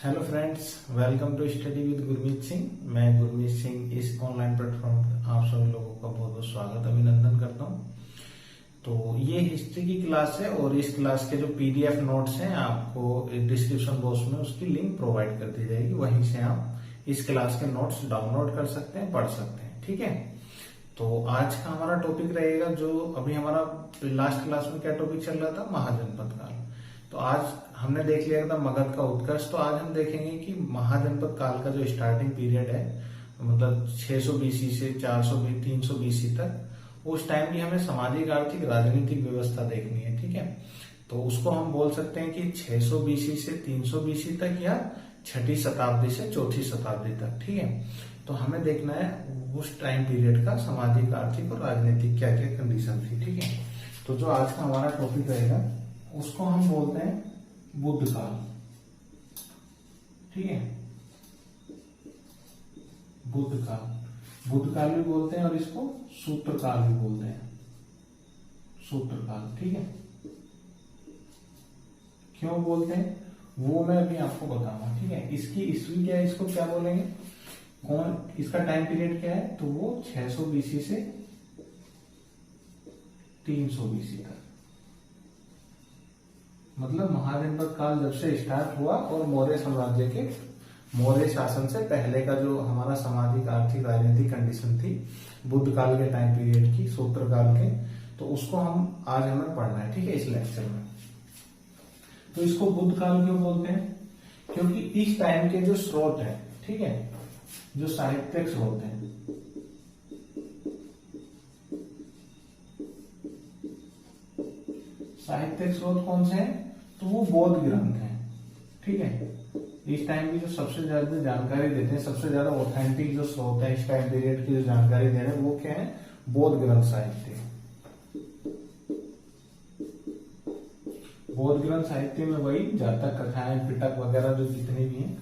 Hello friends, welcome to study with Gurmeet Singh. मैं गुरमीत सिंह इस online platform पर आप सभी लोगों का बहुत बहुत स्वागत अभिनंदन करता हूं। तो ये हिस्ट्री की क्लास है और इस क्लास के जो पीडीएफ नोट्स हैं आपको डिस्क्रिप्शन बॉक्स में उसकी लिंक प्रोवाइड कर दी जाएगी। वहीं से आप इस क्लास के नोट्स डाउनलोड कर सकते हैं, पढ़ सकते हैं। ठीक है, तो आज का हमारा टॉपिक रहेगा जो अभी हमारा लास्ट क्लास में क्या टॉपिक चल रहा था, महाजनपद काल। तो आज हमने देख लिया था मगध का उत्कर्ष। तो आज हम देखेंगे कि महाजनपद काल का जो स्टार्टिंग पीरियड है, मतलब 600 बीसी से 300 बीसी तक, उस टाइम की हमें सामाजिक आर्थिक राजनीतिक व्यवस्था देखनी है। ठीक है, तो उसको हम बोल सकते हैं कि 600 बीसी से 300 बीसी तक या छठी शताब्दी से चौथी शताब्दी तक। ठीक है, तो हमें देखना है उस टाइम पीरियड का सामाजिक आर्थिक और राजनीतिक क्या क्या कंडीशन थी। ठीक है, तो जो आज का हमारा टॉपिक रहेगा उसको हम बोलते हैं बुद्ध काल। ठीक है, बुद्ध काल भी बोलते हैं और इसको सूत्र काल भी बोलते हैं, सूत्र काल। ठीक है, क्यों बोलते हैं वो मैं अभी आपको बताऊंगा। ठीक है, इसकी ईस्वी क्या है, इसको क्या बोलेंगे, कौन इसका टाइम पीरियड क्या है, तो वो 600 बीसी से 300 बीसी तक, मतलब महाजनपद काल जब से स्टार्ट हुआ और मौर्य साम्राज्य के मौर्य शासन से पहले का जो हमारा सामाजिक आर्थिक राजनीतिक कंडीशन थी बुद्ध काल के टाइम पीरियड की, सूत्र काल के, तो उसको हम आज हमें पढ़ना है। ठीक है, इस लेक्चर में। तो इसको बुद्ध काल क्यों बोलते हैं, क्योंकि इस टाइम के जो स्रोत है, ठीक है, जो साहित्यिक स्रोत है, साहित्यिक स्रोत कौन से हैं, तो वो बौद्ध ग्रंथ हैं। ठीक है, इस टाइम की जो सबसे ज्यादा जानकारी देते हैं, सबसे ज्यादा ऑथेंटिक जो स्रोत है इस टाइम पीरियड की जो जानकारी दे रहे हैं वो क्या है, बौद्ध ग्रंथ साहित्य। बौद्ध ग्रंथ साहित्य में वही जातक कथाएं, पिटक वगैरह जो जितनी भी हैं।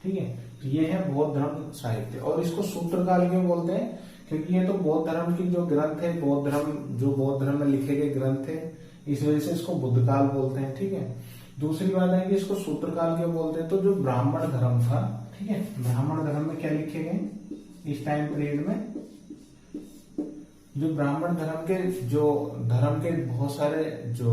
ठीक है, तो ये है बौद्ध धर्म साहित्य। और इसको सूत्र काल क्यों बोलते हैं, क्योंकि ये तो बौद्ध धर्म की जो ग्रंथ है, बौद्ध धर्म में लिखे गए ग्रंथ है, इस वजह से इसको बुद्ध काल बोलते हैं। ठीक है, दूसरी बात है कि इसको सूत्र काल क्यों बोलते हैं, तो जो ब्राह्मण धर्म था, ठीक है, ब्राह्मण धर्म में क्या लिखे गए इस टाइम पीरियड में, जो ब्राह्मण धर्म के बहुत सारे जो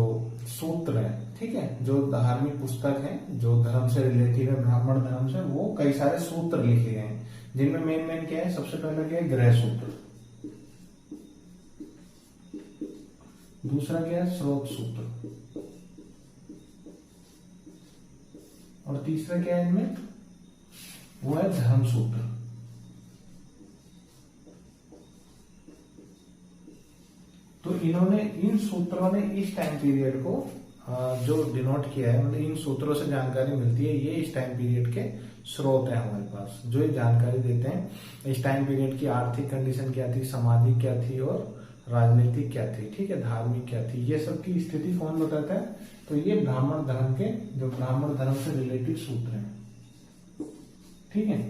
सूत्र हैं, ठीक है, जो धार्मिक पुस्तक हैं जो धर्म से रिलेटेड है, ब्राह्मण धर्म से, वो कई सारे सूत्र लिखे गए हैं, जिनमें मेन क्या है, सबसे पहले क्या है, गृह सूत्र, दूसरा क्या है, स्रोत सूत्र, और तीसरा क्या है इनमें, वो है धर्म सूत्र। तो इन सूत्रों ने इस टाइम पीरियड को जो डिनोट किया है, मतलब इन सूत्रों से जानकारी मिलती है, ये इस टाइम पीरियड के स्रोत है हमारे पास, जो ये जानकारी देते हैं इस टाइम पीरियड की आर्थिक कंडीशन क्या थी, सामाजिक क्या थी और राजनीतिक क्या थी, ठीक है, धार्मिक क्या थी, ये सब की स्थिति कौन बताता है, तो ये ब्राह्मण धर्म से रिलेटेड सूत्र हैं। ठीक है,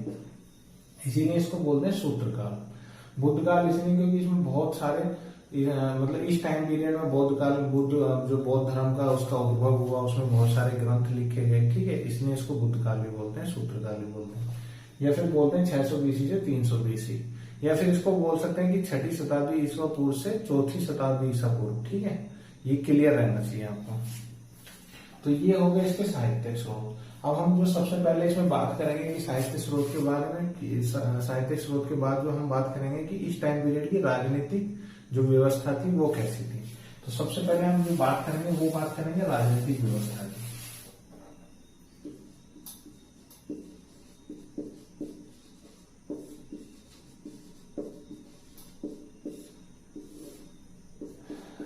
इसीलिए इसको बोलते हैं सूत्र काल, बुद्ध काल, इसलिए क्योंकि इसमें बहुत सारे मतलब इस टाइम पीरियड में जो बौद्ध धर्म का उसका उद्भव हुआ, उसमें बहुत सारे ग्रंथ लिखे गए। ठीक है, इसलिए इसको बुद्ध काल भी बोलते हैं, सूत्र काल भी बोलते हैं, या फिर बोलते हैं 600 बीसी से 300 बीसी, या फिर इसको बोल सकते हैं कि छठी शताब्दी ईसा पूर्व से चौथी शताब्दी ईसा पूर्व। ठीक है, ये क्लियर रहना चाहिए आपको। तो ये हो गए इसके साहित्यिक स्रोत। अब हम जो सबसे पहले इसमें बात करेंगे कि साहित्य स्रोत के बारे में, साहित्यिक स्रोत के बाद जो हम बात करेंगे कि इस टाइम पीरियड की राजनीतिक जो व्यवस्था थी वो कैसी थी। तो सबसे पहले हम जो बात करेंगे वो बात करेंगे राजनीतिक व्यवस्था की।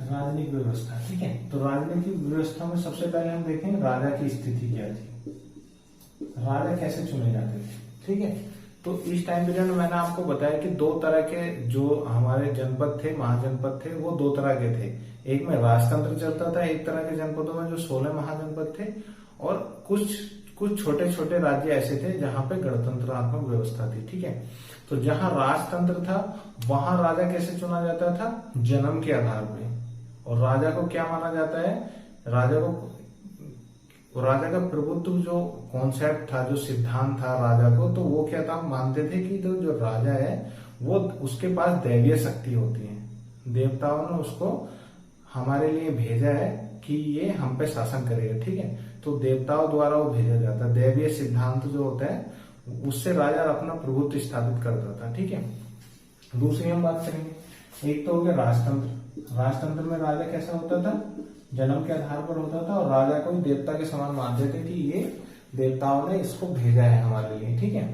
राजनीतिक व्यवस्था, ठीक है, तो राजनीतिक व्यवस्था में सबसे पहले हम देखें राजा की स्थिति क्या थी, राजा कैसे चुने जाते थे। ठीक है, तो इस टाइम पीरियड में मैंने आपको बताया कि दो तरह के जो हमारे जनपद थे, महाजनपद थे, वो दो तरह के थे। एक में राजतंत्र चलता था, एक तरह के जनपदों में जो 16 महाजनपद थे, और कुछ छोटे छोटे राज्य ऐसे थे जहां पे गणतंत्रात्मक व्यवस्था थी। ठीक है, तो जहां राजतंत्र था वहां राजा कैसे चुना जाता था, जन्म के आधार पर, और राजा को क्या माना जाता है राजा का प्रभुत्व जो कॉन्सेप्ट था, जो सिद्धांत था राजा को, तो वो क्या था, मानते थे कि तो जो राजा है वो उसके पास दैवीय शक्ति होती है। देवताओं ने उसको हमारे लिए भेजा है कि ये हम पे शासन करेगा, ठीक है। तो देवताओं द्वारा वो भेजा जाता है। दैवीय सिद्धांत जो होता है उससे राजा अपना प्रभुत्व स्थापित करता था, ठीक है। दूसरी हम बात करेंगे, एक तो हो गया राजतंत्र। राजतंत्र में राजा कैसा होता था, जन्म के आधार पर होता था और राजा को देवता के समान मानते थे कि ये देवताओं ने इसको भेजा है हमारे लिए, ठीक है।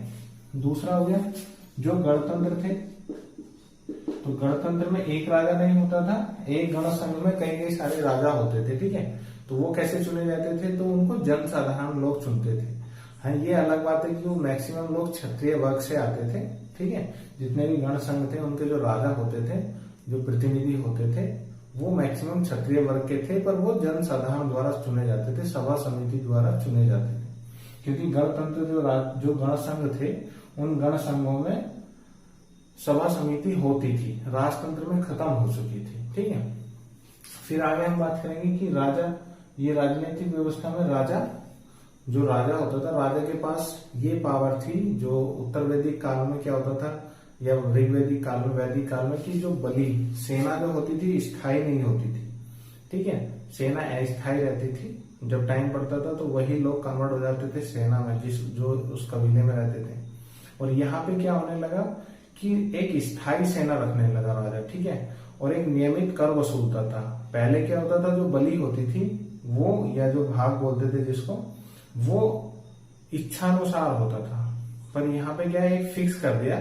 दूसरा हो गया जो गणतंत्र थे, तो गणतंत्र में एक राजा नहीं होता था, एक गण संघ में कई कई सारे राजा होते थे, ठीक है। तो वो कैसे चुने जाते थे, तो उनको जन साधारण लोग चुनते थे। हाँ, ये अलग बात है कि वो मैक्सिमम लोग क्षत्रिय वर्ग से आते थे, ठीक है। जितने भी गण संघ थे उनके जो राजा होते थे, जो प्रतिनिधि होते थे, वो मैक्सिमम क्षत्रिय वर्ग के थे, पर वो जन साधारण द्वारा चुने जाते थे, सभा समिति द्वारा चुने जाते थे। क्योंकि गणतंत्र जो गण संघ थे, उन गण संघों में सभा समिति होती थी, राजतंत्र में खत्म हो चुकी थी, ठीक है। फिर आगे हम बात करेंगे कि राजा, ये राजनीतिक व्यवस्था में जो राजा होता था, राजा के पास ये पावर थी, जो उत्तर वैदिक काल में क्या होता था, या ऋग्वैदिक काल में, वैदिक काल में, कि जो बलि सेना जो होती थी स्थायी नहीं होती थी, ठीक है। सेना अस्थायी रहती थी। जब टाइम पड़ता था तो वही लोग कन्वर्ट हो जाते थे सेना में, जो उस कबीले में रहते थे। और यहाँ पे क्या होने लगा कि एक स्थायी सेना रखने लगा राजा, ठीक है, और एक नियमित कर वसूलता था। पहले क्या होता था, जो बलि होती थी वो, या जो भाग बोलते थे जिसको, वो इच्छानुसार होता था। पर यहाँ पे क्या है, एक फिक्स कर दिया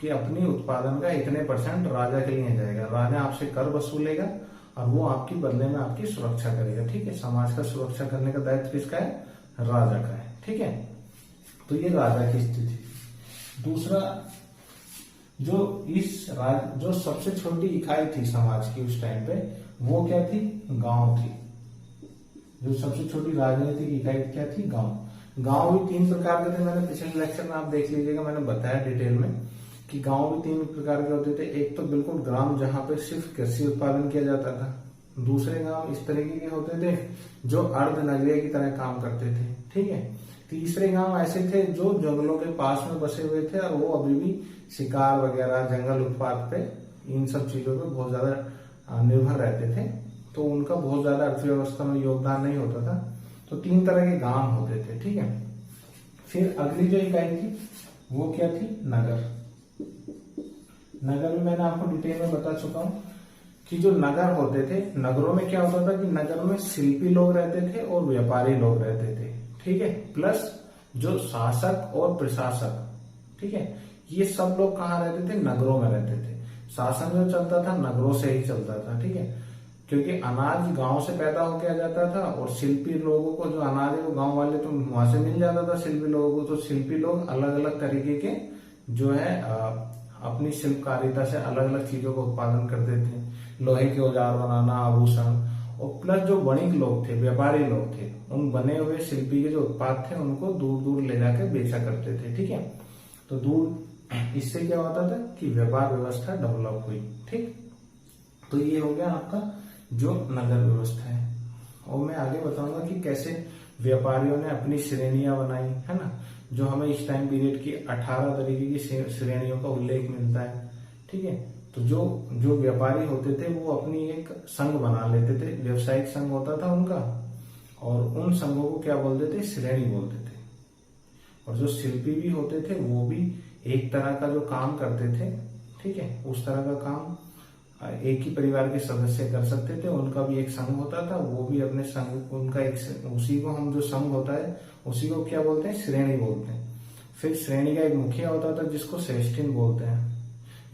कि अपनी उत्पादन का इतने % राजा के लिए जाएगा। राजा आपसे कर वसूलेगा और वो आपकी बदले में आपकी सुरक्षा करेगा, ठीक है। समाज का सुरक्षा करने का दायित्व किसका है, राजा का है, ठीक है। तो ये राजा की स्थिति। दूसरा, जो सबसे छोटी इकाई थी समाज की उस टाइम पे, वो क्या थी, गांव थी। जो सबसे छोटी राजनीतिक इकाई क्या थी, गांव। गांव भी 3 प्रकार के थे, मैंने पिछले लेक्चर में आप देख लीजिएगा, मैंने बताया डिटेल में कि गांव भी 3 प्रकार के होते थे। एक तो बिल्कुल ग्राम, जहां पे सिर्फ कृषि उत्पादन किया जाता था। दूसरे गांव इस तरीके के होते थे जो अर्ध नगरीय की तरह काम करते थे, ठीक है। तीसरे गांव ऐसे थे जो जंगलों के पास में बसे हुए थे और वो अभी भी शिकार वगैरह, जंगल उत्पाद पे, इन सब चीजों पे बहुत ज्यादा निर्भर रहते थे, तो उनका बहुत ज्यादा अर्थव्यवस्था में योगदान नहीं होता था। तो 3 तरह के गांव होते थे, ठीक है। फिर अगली जो इकाई थी वो क्या थी, नगर। नगर में मैंने आपको डिटेल में बता चुका हूं कि जो नगर होते थे, नगरों में क्या होता था कि नगर में शिल्पी लोग रहते थे और व्यापारी लोग रहते थे, ठीक है, प्लस जो शासक और प्रशासक, ठीक है, ये सब लोग कहाँ रहते थे, नगरों में रहते थे। शासन जो चलता था नगरों से ही चलता था, ठीक है, क्योंकि अनाज गांव से पैदा होके आ जाता था और शिल्पी लोगों को जो अनाज है वो गांव वाले तो वहां से मिल जाता था शिल्पी लोगों को। तो शिल्पी लोग अलग अलग तरीके के जो है अपनी शिल्पकारिता से अलग अलग चीजों का उत्पादन करते थे, लोहे के औजार बनाना, आभूषण, और प्लस जो वणिक लोग थे, व्यापारी लोग थे, उन बने हुए शिल्पी के जो उत्पाद थे उनको दूर दूर ले जाकर बेचा करते थे, ठीक है। तो दूर, इससे क्या होता था कि व्यापार व्यवस्था डेवलप हुई, ठीक। तो ये हो गया आपका जो नगर व्यवस्था है। और मैं आगे बताऊंगा कि कैसे व्यापारियों ने अपनी श्रेणियां बनाई, है ना, जो हमें इस टाइम पीरियड की 18 तरीके की श्रेणियों का उल्लेख मिलता है, ठीक है। तो जो व्यापारी होते थे वो अपनी एक संघ बना लेते थे, व्यवसायिक संघ होता था उनका, और उन संघों को क्या बोलते थे, श्रेणी बोलते थे। और जो शिल्पी भी होते थे वो भी एक तरह का जो काम करते थे, ठीक है, उस तरह का काम एक ही परिवार के सदस्य कर सकते थे। उनका भी एक संघ होता था, वो भी अपने संघ, उनका एक, उसी को हम जो संघ होता है उसी को क्या बोलते हैं, श्रेणी बोलते हैं। फिर श्रेणी का एक मुखिया होता था जिसको श्रेष्ठीन बोलते हैं।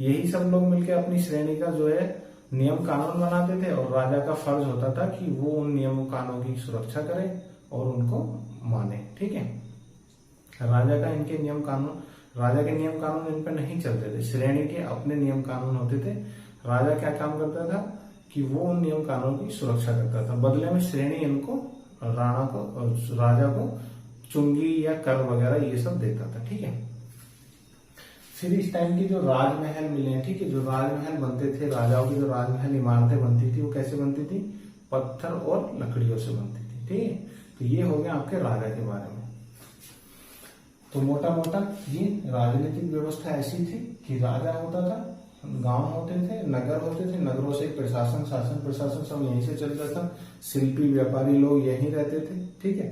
यही सब लोग मिलकर अपनी श्रेणी का जो है नियम कानून बनाते थे, और राजा का फर्ज होता था कि वो उन नियमों कानूनों की सुरक्षा करे और उनको माने, ठीक है। राजा के नियम कानून इन पर नहीं चलते थे, श्रेणी के अपने नियम कानून होते थे। राजा क्या काम करता था कि वो उन नियम कानून की सुरक्षा करता था, बदले में श्रेणी इनको, राजा को चुंगी या कर वगैरह ये सब देता था, ठीक है। फिर इस टाइम की जो राजमहल मिले हैं, ठीक है, जो राजमहल बनते थे, राजाओं की जो राजमहल इमारतें बनती थी वो कैसे बनती थी, पत्थर और लकड़ियों से बनती थी। ठीक है, तो ये हो गया आपके राजा के बारे में। तो मोटा मोटा ये राजनीतिक व्यवस्था ऐसी थी कि राजा होता था, गांव होते थे, नगर होते थे, नगरों से प्रशासन, शासन प्रशासन सब यहीं से चलता था, शिल्पी व्यापारी लोग यहीं रहते थे। ठीक है,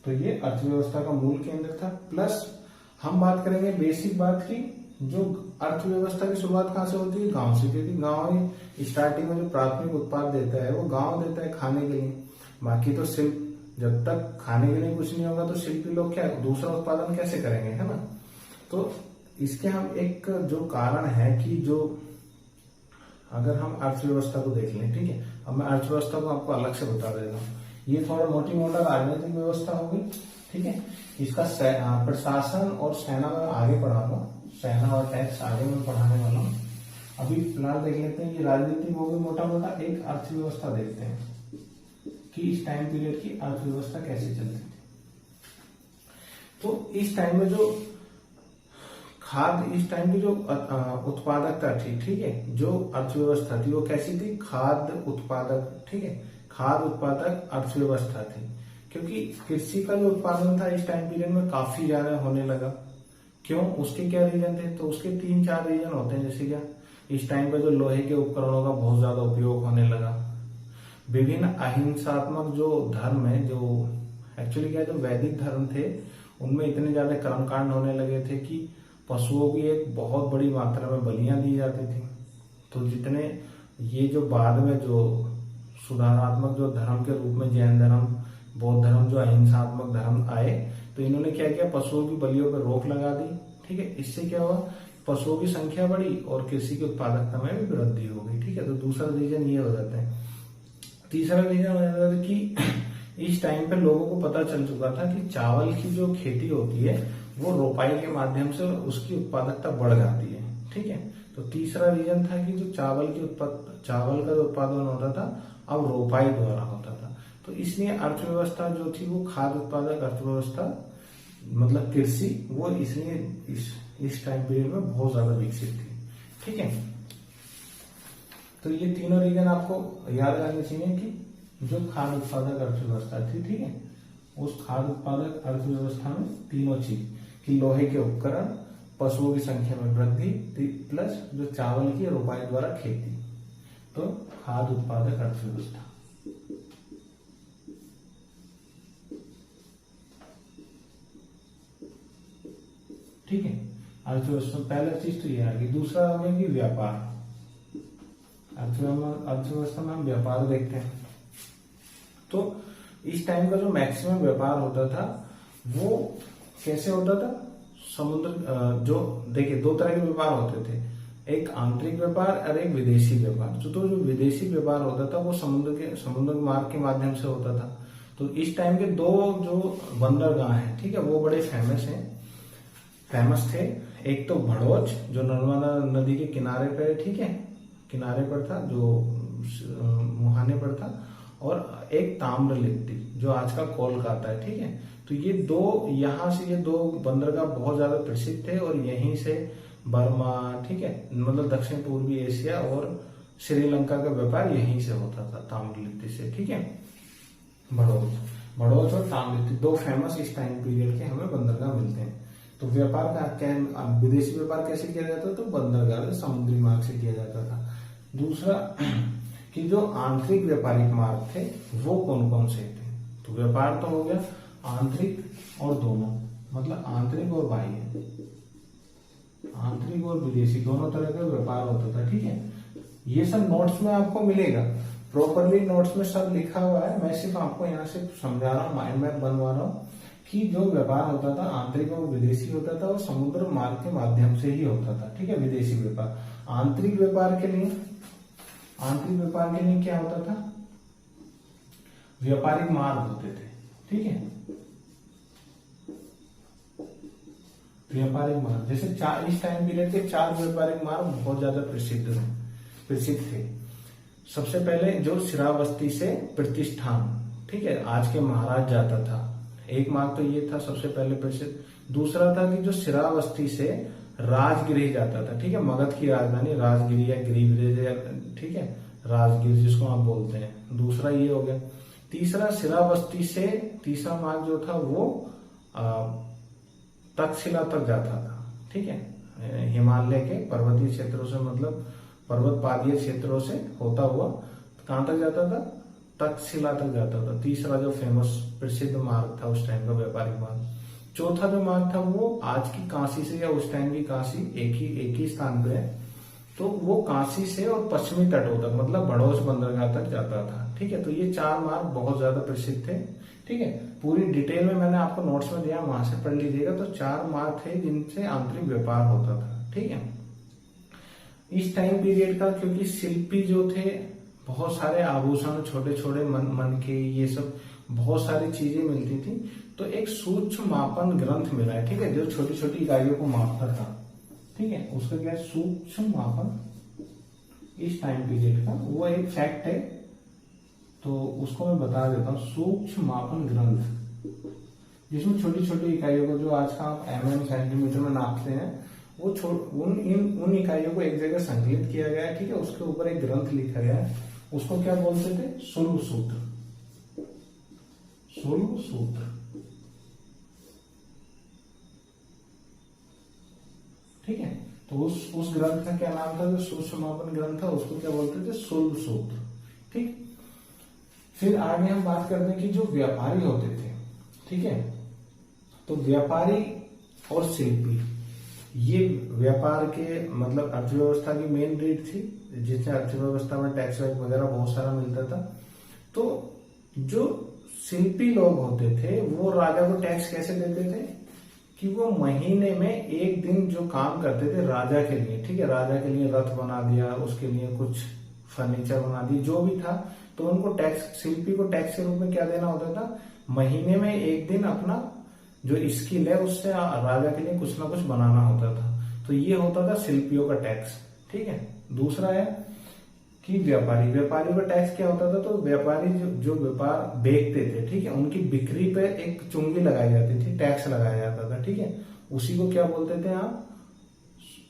तो ये अर्थव्यवस्था का मूल केंद्र था। प्लस हम बात करेंगे बेसिक बात की, जो अर्थव्यवस्था की शुरुआत कहाँ से होती है? गांव से, क्योंकि गांव ही स्टार्टिंग में जो प्राथमिक उत्पाद देता है वो गांव देता है खाने के लिए। बाकी तो शिल्प, जब तक खाने के लिए कुछ नहीं होगा तो शिल्पी लोग क्या दूसरा उत्पादन कैसे करेंगे, है ना। तो इसके हम एक जो कारण है कि जो अगर हम अर्थव्यवस्था को देख लें, ठीक है, अब मैं अर्थव्यवस्था को आपको अलग से बता देता हूँ। ये थोड़ा मोटी मोटा राजनीतिक व्यवस्था होगी। ठीक है, इसका प्रशासन और सेना में आगे पढ़ाऊंगा, सेना और टैक्स आगे में पढ़ाने वाला हूँ। अभी फिलहाल देख लेते हैं कि राजनीतिक होगी मोटा मोटा। एक अर्थव्यवस्था देखते हैं कि इस टाइम पीरियड की अर्थव्यवस्था कैसे चलती थी। तो इस टाइम में जो इस टाइम की जो उत्पादकता थी, ठीक है, जो अर्थव्यवस्था थी वो कैसी थी? खाद्य उत्पादक। ठीक है, खाद्य उत्पादक अर्थव्यवस्था थी, क्योंकि कृषि का जो उत्पादन था इस टाइम पीरियड में काफी ज्यादा होने लगा। क्यों? उसके क्या रीजन थे? तो उसके 3-4 रीजन होते हैं। जैसे क्या, इस टाइम पे जो लोहे के उपकरणों का बहुत ज्यादा उपयोग होने लगा। विभिन्न अहिंसात्मक जो धर्म है, जो एक्चुअली क्या है, जो वैदिक धर्म थे उनमें इतने ज्यादा कर्मकांड होने लगे थे कि पशुओं की एक बहुत बड़ी मात्रा में बलियां दी जाती थी। तो जितने ये जो बाद में जो सुधारात्मक जो धर्म के रूप में जैन धर्म, बौद्ध धर्म, जो अहिंसात्मक धर्म आए, तो इन्होंने क्या किया? पशुओं की बलियों पर रोक लगा दी। ठीक है, इससे क्या हुआ? पशुओं की संख्या बढ़ी और कृषि की उत्पादकता में भी वृद्धि हो गई। ठीक है, तो दूसरा रीजन ये हो जाता है। तीसरा रीजन हो जाता है कि इस टाइम पे लोगों को पता चल चुका था कि चावल की जो खेती होती है वो रोपाई के माध्यम से उसकी उत्पादकता बढ़ जाती है। ठीक है, तो तीसरा रीजन था कि जो चावल का जो उत्पादन होता था अब रोपाई द्वारा होता था। तो इसलिए अर्थव्यवस्था जो थी वो खाद्य उत्पादक अर्थव्यवस्था, मतलब कृषि, वो इसलिए इस टाइम पीरियड में बहुत ज्यादा विकसित थी। ठीक है, तो ये तीनों रीजन आपको याद रखने चाहिए कि जो खाद्य उत्पादक अर्थव्यवस्था थी, ठीक है, उस खाद्य उत्पादक अर्थव्यवस्था में तीनों चीज कि लोहे के उपकरण, पशुओं की संख्या में वृद्धि, प्लस जो चावल की रोपाई द्वारा खेती, तो खाद्य उत्पादक अर्थव्यवस्था। ठीक है, अर्थव्यवस्था पहला चीज तो ये आ गई। दूसरा हमें कि व्यापार। अर्थव्यवस्था में हम व्यापार देखते हैं। तो इस टाइम का जो मैक्सिमम व्यापार होता था वो कैसे होता था? समुद्र, जो देखिए 2 तरह के व्यापार होते थे, एक आंतरिक व्यापार और एक विदेशी व्यापार। तो जो विदेशी व्यापार होता था वो समुद्र मार्ग के माध्यम से होता था। तो इस टाइम के 2 जो बंदरगाह हैं, ठीक है, वो बड़े फेमस थे। एक तो भड़ोच जो नर्मदा नदी के किनारे पे, ठीक है, किनारे पर था, जो मुहाने पर था, और एक ताम्रलिप्ति जो आज का कोलकाता है। ठीक है, तो ये 2 यहाँ से, ये 2 बंदरगाह बहुत ज्यादा प्रसिद्ध थे और यहीं से बर्मा, ठीक है, मतलब दक्षिण पूर्वी एशिया और श्रीलंका का व्यापार यहीं से होता था, ताम्रलिप्ति से। ठीक है, भड़ोच और ताम्रलिप्ति 2 फेमस इस टाइम पीरियड के हमें बंदरगाह मिलते हैं। तो व्यापार का विदेशी व्यापार कैसे किया जाता था? तो बंदरगाह समुद्री मार्ग से किया जाता था। दूसरा कि जो आंतरिक व्यापारिक मार्ग थे वो कौन कौन से थे? तो व्यापार तो हो गया आंतरिक और दोनों, मतलब आंतरिक और बाह्य, आंतरिक और विदेशी, दोनों तरह का व्यापार होता था। ठीक है, ये सब नोट्स में आपको मिलेगा, प्रॉपरली नोट्स में सब लिखा हुआ है। मैं सिर्फ आपको यहाँ से समझा रहा हूँ, माइंड मैप बनवा रहा हूँ कि जो व्यापार होता था आंतरिक और विदेशी होता था वो समुद्र मार्ग के माध्यम से ही होता था। ठीक है, विदेशी व्यापार। आंतरिक व्यापार के लिए क्या होता था? व्यापारिक मार्ग होते थे। ठीक है, व्यापारिक मार्ग, जैसे इस टाइम पीरियड के 4 व्यापारिक मार्ग बहुत ज्यादा प्रसिद्ध थे। सबसे पहले जो श्रावस्ती से प्रतिष्ठान, ठीक है, आज के महाराज जाता था, एक मार्ग तो ये था सबसे पहले प्रसिद्ध। दूसरा था कि जो श्रावस्ती से राजगिरी जाता था, ठीक है, मगध की राजधानी राजगिरी या गिरिब्रिज, ठीक है, राजगीर जिसको आप बोलते हैं, दूसरा ये हो गया। तीसरा श्रावस्ती से तीसरा मार्ग जो था वो तक्षशिला तक जाता था, ठीक है, हिमालय के पर्वतीय क्षेत्रों से, मतलब पर्वत पादीय क्षेत्रों से होता हुआ कहां तक जाता था, तक्षशिला तक जाता था। तीसरा जो फेमस प्रसिद्ध मार्ग था उस टाइम का व्यापारिक मार्ग। चौथा जो मार्ग था वो आज की काशी से, या उस टाइम की काशी एक ही स्थान पे है, तो वो काशी से और पश्चिमी तटों तक, मतलब भड़ोस बंदरगाह तक जाता था, ठीक है। तो ये 4 मार्ग बहुत ज्यादा प्रसिद्ध थे, ठीक है। पूरी डिटेल में मैंने आपको नोट्स में दिया, वहां से पढ़ लीजिएगा। तो 4 मार्ग थे जिनसे आंतरिक व्यापार होता था, ठीक है। इस टाइम पीरियड का, क्योंकि शिल्पी जो थे बहुत सारे आभूषण, छोटे छोटे मन के, ये सब बहुत सारी चीजें मिलती थी, तो एक सूक्ष्म मापन ग्रंथ मिला है, ठीक है, जो छोटी छोटी इकाइयों को मापता था, ठीक है। उसका क्या है, सूक्ष्म मापन, इस टाइम पीरियड का वो एक फैक्ट है, तो उसको मैं बता देता हूँ। सूक्ष्म मापन ग्रंथ, जिसमें छोटी छोटी इकाइयों को, जो आज का आप mm सेंटीमीटर में नापते हैं, वो उन इकाइयों को एक जगह संकलित किया गया है, ठीक है। उसके ऊपर एक ग्रंथ लिखा गया है, उसको क्या बोलते थे, सुल्ब सूत्र, सुल्ब सूत्र, ठीक है। तो उस ग्रंथ का क्या नाम था, जो सूक्ष्म मापन ग्रंथ था, उसको क्या बोलते थे, सुल्ब सूत्र, ठीक। फिर आगे हम बात करते हैं कि जो व्यापारी होते थे, ठीक है, तो व्यापारी और शिल्पी, ये व्यापार के मतलब अर्थव्यवस्था की मेन रीढ़ थी, जिससे अर्थव्यवस्था में टैक्स वैक्स वगैरह बहुत सारा मिलता था। तो जो शिल्पी लोग होते थे वो राजा को टैक्स कैसे देते थे, कि वो महीने में एक दिन जो काम करते थे राजा के लिए, ठीक है, राजा के लिए रथ बना दिया, उसके लिए कुछ फर्नीचर बना दी, जो भी था, तो उनको टैक्स, शिल्पी को टैक्स के रूप में क्या देना होता था, महीने में एक दिन अपना जो स्किल है उससे राजा के लिए कुछ ना कुछ बनाना होता था। तो ये होता था शिल्पियों का टैक्स, ठीक है। दूसरा है कि व्यापारियों का टैक्स क्या होता था, तो व्यापारी जो व्यापार बेचते थे, ठीक है, उनकी बिक्री पे एक चुंगी लगाई जाती थी, टैक्स लगाया जाता था, ठीक है। उसी को क्या बोलते थे आप,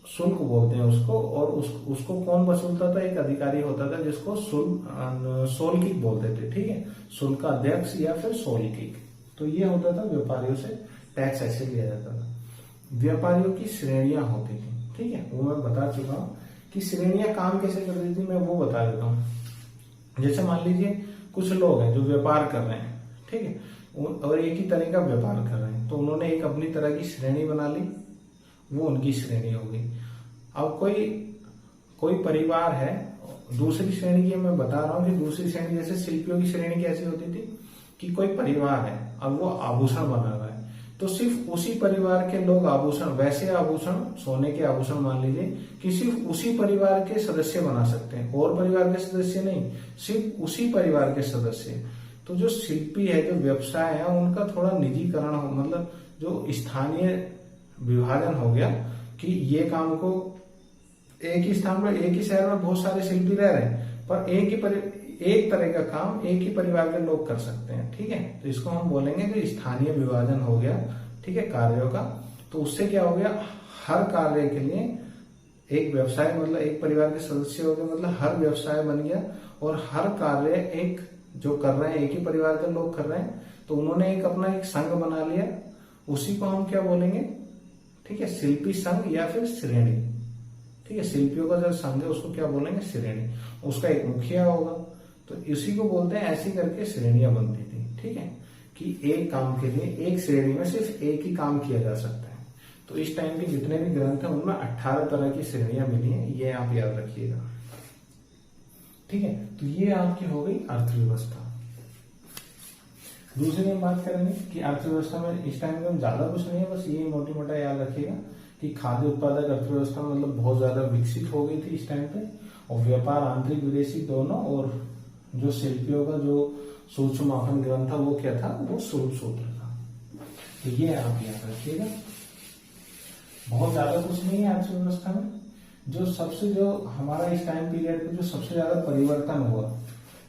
शुल्क बोलते हैं उसको। और उसको कौन वसूलता था, एक अधिकारी होता था जिसको सोलकिक बोलते थे, ठीक है, शुल्क का अध्यक्ष या फिर सोलकिक। तो ये होता था, व्यापारियों से टैक्स ऐसे लिया जाता था। व्यापारियों की श्रेणियां होती थी, ठीक है, वो मैं बता चुका हूं कि श्रेणियां काम कैसे करती थी, मैं वो बता देता हूं। जैसे मान लीजिए कुछ लोग हैं जो व्यापार कर रहे हैं, ठीक है, और एक ही तरह का व्यापार कर रहे हैं, तो उन्होंने एक अपनी तरह की श्रेणी बना ली, वो उनकी श्रेणी हो गई। अब कोई परिवार है, दूसरी श्रेणी की मैं बता रहा हूं कि दूसरी श्रेणी, जैसे शिल्पियों की श्रेणी कैसी होती थी, कि कोई परिवार है, अब वो आभूषण बना रहा है, तो सिर्फ उसी परिवार के लोग आभूषण, वैसे आभूषण, सोने के आभूषण मान लीजिए, कि सिर्फ उसी परिवार के सदस्य बना सकते हैं, और परिवार के सदस्य नहीं, सिर्फ उसी परिवार के सदस्य। तो जो शिल्पी है, जो व्यवसाय है, उनका थोड़ा निजीकरण हो, मतलब जो स्थानीय विभाजन हो गया, कि ये काम को एक ही स्थान पर, एक ही शहर में बहुत सारे शिल्पी रह रहे हैं, पर एक तरह का काम एक ही परिवार के लोग कर सकते हैं, ठीक है। तो इसको हम बोलेंगे कि स्थानीय विभाजन हो गया, ठीक है, कार्यों का। तो उससे क्या हो गया, हर कार्य के लिए एक व्यवसाय, मतलब एक परिवार के सदस्य हो गए, मतलब हर व्यवसाय बन गया, और हर कार्य एक जो कर रहे हैं एक ही परिवार के लोग कर रहे हैं, तो उन्होंने एक अपना एक संघ बना लिया, उसी को हम क्या बोलेंगे, ठीक है, शिल्पी संघ या फिर श्रेणी, ठीक है। शिल्पियों का जो संघ है उसको क्या बोलेंगे, श्रेणी। उसका एक मुखिया होगा, तो इसी को बोलते हैं, ऐसी करके श्रेणियां बनती थी, ठीक है, कि एक काम के लिए एक श्रेणी में सिर्फ एक ही काम किया जा सकता है। तो इस टाइम के जितने भी ग्रंथ हैं उनमें 18 तरह की श्रेणियां मिली हैं, ये आप याद रखिएगा, ठीक है। तो ये आपकी हो गई अर्थव्यवस्था। दूसरी हम बात करेंगे कि अर्थव्यवस्था में इस टाइम में ज्यादा कुछ नहीं है, बस ये मोटी मोटा याद रखिएगा कि खाद्य उत्पादक अर्थव्यवस्था मतलब बहुत ज्यादा विकसित हो गई थी इस टाइम पे, और व्यापार आंतरिक विदेशी दोनों, और जो शिल्पियों का जो सूक्ष्म मापन ग्रंथ था वो क्या था, वो सुल्ब सूत्र था। तो ये आप याद रखिएगा, बहुत ज्यादा कुछ नहीं है अर्थव्यवस्था में। जो हमारा इस टाइम पीरियड में जो सबसे ज्यादा परिवर्तन हुआ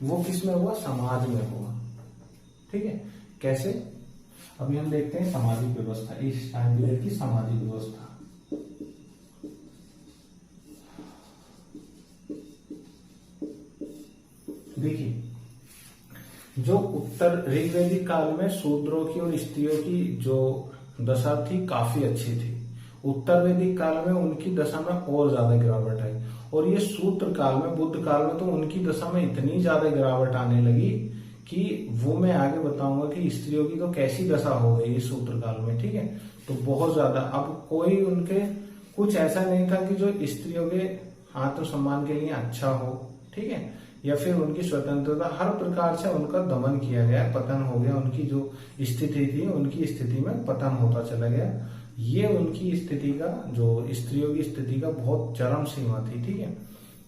वो किस में हुआ, समाज में हुआ, ठीक है। कैसे, अभी हम देखते हैं सामाजिक व्यवस्था, इस टाइम पीरियड की सामाजिक व्यवस्था। देखिए, जो उत्तर ऋग्वैदिक काल में शूद्रों की और स्त्रियों की जो दशा थी काफी अच्छी थी। उत्तर वैदिक काल में उनकी दशा में और ज्यादा गिरावट आई, और ये सूत्र काल में, बुद्ध काल में तो उनकी दशा में इतनी ज्यादा गिरावट आने लगी कि वो मैं आगे बताऊंगा कि स्त्रियों की तो कैसी दशा हो गई इस सूत्र काल में, ठीक है। तो बहुत ज्यादा, अब कोई उनके कुछ ऐसा नहीं था कि जो स्त्रियों के आत्मसम्मान के लिए अच्छा हो, ठीक है, या फिर उनकी स्वतंत्रता, हर प्रकार से उनका दमन किया गया, पतन हो गया। उनकी जो स्थिति थी, उनकी स्थिति में पतन होता चला गया। ये उनकी स्थिति का, जो स्त्रियों की स्थिति का बहुत चरम सीमा थी, ठीक है।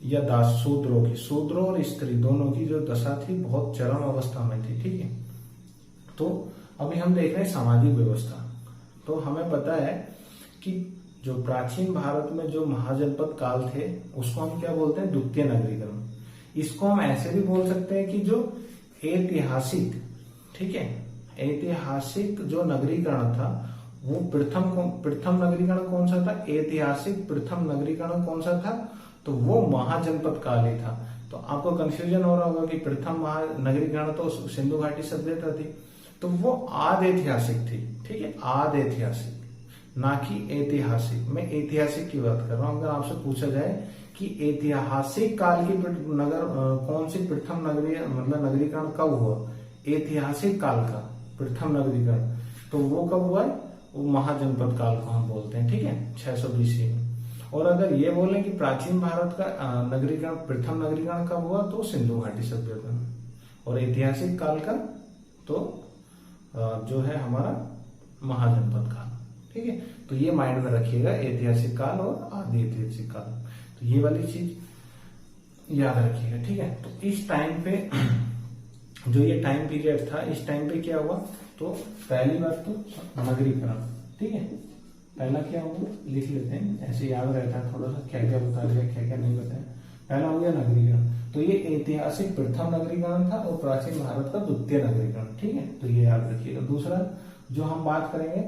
या दास शूद्रों की, शूद्रों और स्त्री दोनों की जो दशा थी बहुत चरम अवस्था में थी, ठीक है। तो अभी हम देख रहे हैं सामाजिक व्यवस्था। तो हमें पता है कि जो प्राचीन भारत में जो महाजनपद काल थे उसको हम क्या बोलते हैं, द्वितीय नगरीकरण। इसको हम ऐसे भी बोल सकते हैं कि जो ऐतिहासिक, ठीक है, ऐतिहासिक जो नगरीकरण था वो प्रथम नगरीकरण कौन सा था, ऐतिहासिक प्रथम नगरीकरण कौन सा था, तो वो महाजनपद काल ही था। तो आपको कंफ्यूजन हो रहा होगा कि प्रथम नगरीकरण तो सिंधु घाटी सभ्यता थी, तो वो आद ऐतिहासिक थी, ठीक है, आद ऐतिहासिक, ना कि ऐतिहासिक। मैं ऐतिहासिक की बात कर रहा हूं। अगर आपसे पूछा जाए कि ऐतिहासिक काल की नगर कौन सी प्रथम नगरीकरण कब हुआ, ऐतिहासिक काल का प्रथम नगरीकरण, तो वो कब हुआ है, वो महाजनपद काल को हम बोलते हैं, ठीक है, 600 BC में। और अगर ये बोले कि प्राचीन भारत का नगरीकरण, प्रथम नगरीकरण कब हुआ, तो सिंधु घाटी सभ्यता में। और ऐतिहासिक काल का तो जो है हमारा महाजनपद काल, ठीक है। तो ये माइंड में रखिएगा, ऐतिहासिक काल और आदि ऐतिहासिक काल, तो ये वाली चीज याद रखिएगा, ठीक है। तो इस टाइम पे जो ये टाइम पीरियड था, इस टाइम पे क्या हुआ, तो पहली बात तो नगरीकरण, ठीक है। पहला क्या होगा लिख लेते हैं, ऐसे याद रहता है थोड़ा सा, क्या क्या बता दिया क्या क्या नहीं बताया। पहला हो गया नगरीकरण, तो ये ऐतिहासिक प्रथम नगरीकरण था और प्राचीन भारत का द्वितीय नगरीकरण, ठीक है, तो ये याद रखिएगा। दूसरा जो हम बात करेंगे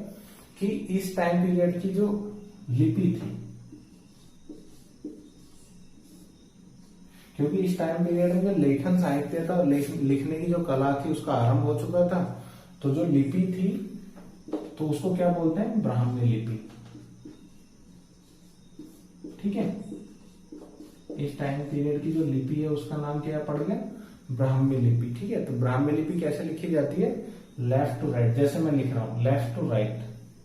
कि इस टाइम पीरियड की जो लिपि थी, क्योंकि इस टाइम पीरियड में जो लेखन साहित्य था, लिखने की जो कला थी उसका आरंभ हो चुका था। तो जो लिपि थी तो उसको क्या बोलते हैं, ब्राह्मी लिपि, ठीक है। इस टाइम पीरियड की जो लिपि है उसका नाम क्या पड़ गया, ब्राह्मी लिपि, ठीक है। तो ब्राह्मी लिपि कैसे लिखी जाती है, लेफ्ट टू राइट, जैसे मैं लिख रहा हूं लेफ्ट टू राइट,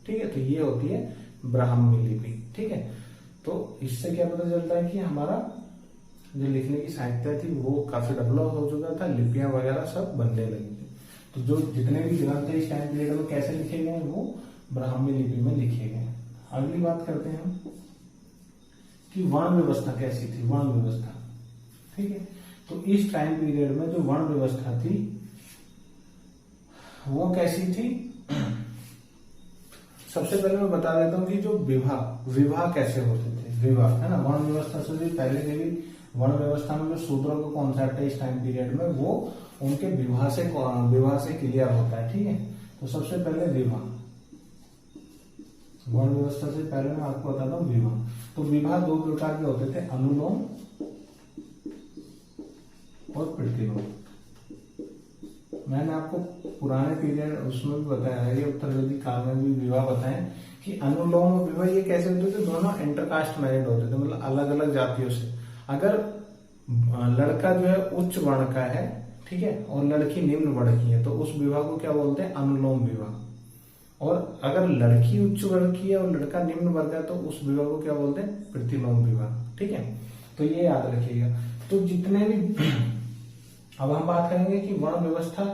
ठीक है। तो ये होती है ब्राह्मी लिपि, ठीक है। तो इससे क्या पता चलता है कि हमारा जो लिखने की साहित्य थी वो काफी डेवलप हो चुका था, लिपियां वगैरह सब बनने लगी थी। तो जो जितने भी ग्रंथ है इस टाइम पीरियड में कैसे लिखे गए, वो ब्राह्मी लिपि में लिखे गए। अगली बात करते हैं हम कि वर्ण व्यवस्था कैसी थी, वर्ण व्यवस्था, ठीक है। तो इस टाइम पीरियड में जो वर्ण व्यवस्था थी वो कैसी थी, सबसे पहले मैं बता देता हूं कि जो विवाह कैसे होते थे, विवाह है ना, वर्ण व्यवस्था से भी पहले के भी वर्ण व्यवस्था में जो शूद्रों का कॉन्सेप्ट है इस टाइम पीरियड में, वो उनके विवाह से क्लियर होता है, ठीक है। तो सबसे पहले विवाह, वर्ण व्यवस्था से पहले मैं आपको बताता हूँ विवाह। तो विवाह दो प्रकार के होते थे, अनुलोम और प्रतिलोम। मैंने आपको पुराने पीरियड उसमें भी बताया है, ये उत्तर वैदिक काल में भी विवाह बताएं कि अनुलोम और विवाह ये कैसे होते थे, दोनों इंटरकास्ट मैरिड होते थे, मतलब अलग अलग जातियों से। अगर लड़का जो है उच्च वर्ण का है, ठीक है, और लड़की निम्न वर्ण की है, तो उस विवाह को क्या बोलते हैं, अनुलोम विवाह। और अगर लड़की उच्च वर्ण की है और लड़का निम्न वर्ग है तो उस विवाह को क्या बोलते हैं, प्रतिलोम विवाह, ठीक है। तो ये याद रखिएगा। तो जितने भी अब हम बात करेंगे कि वर्ण व्यवस्था